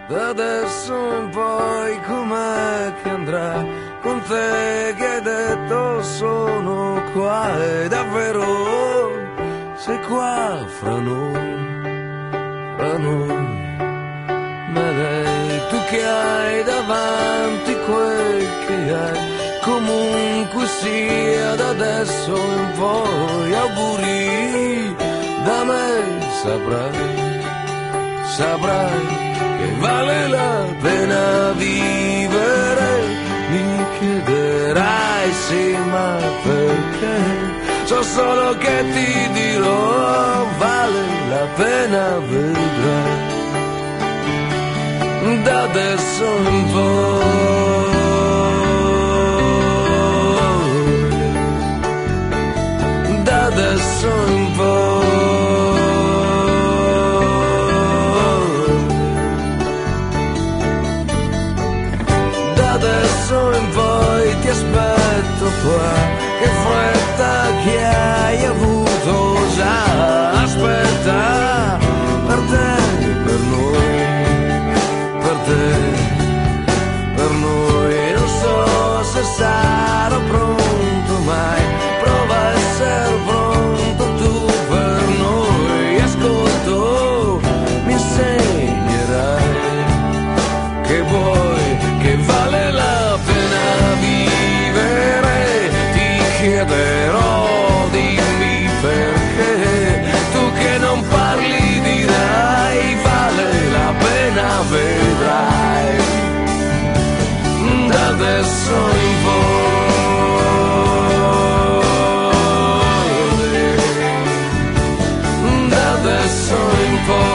Da adesso in poi com'è che andrà con te che hai detto sono qua e davvero sei qua fra noi, ma lei tu che hai davanti quel che hai, comunque sia da adesso in poi auguri da me, saprai che vale la pena vivere, mi chiederai sì ma perché, so solo che ti dirò vale la pena, vedrai, da adesso in poi, da adesso in poi. Adesso in poi ti aspetto qua, che fretta che hai avuto già, aspetta, per te, per noi, per te, per noi, non so se sarò pronto mai, prova a essere pronto tu per noi, ascolto, mi insegnerai che vuoi, che vale la pena vivere, ti chiederò, dimmi perché, tu che non parli dirai, vale la pena, vedrai, da adesso in poi, da adesso in poi.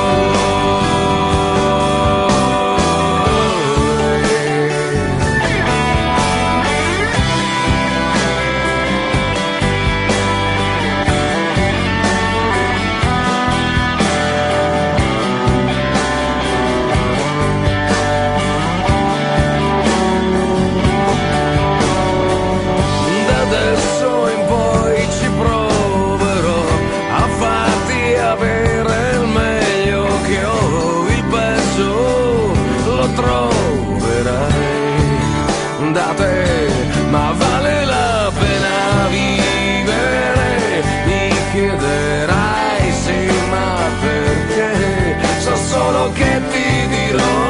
Da te, ma vale la pena vivere, mi chiederai sì ma perché, so solo che ti dirò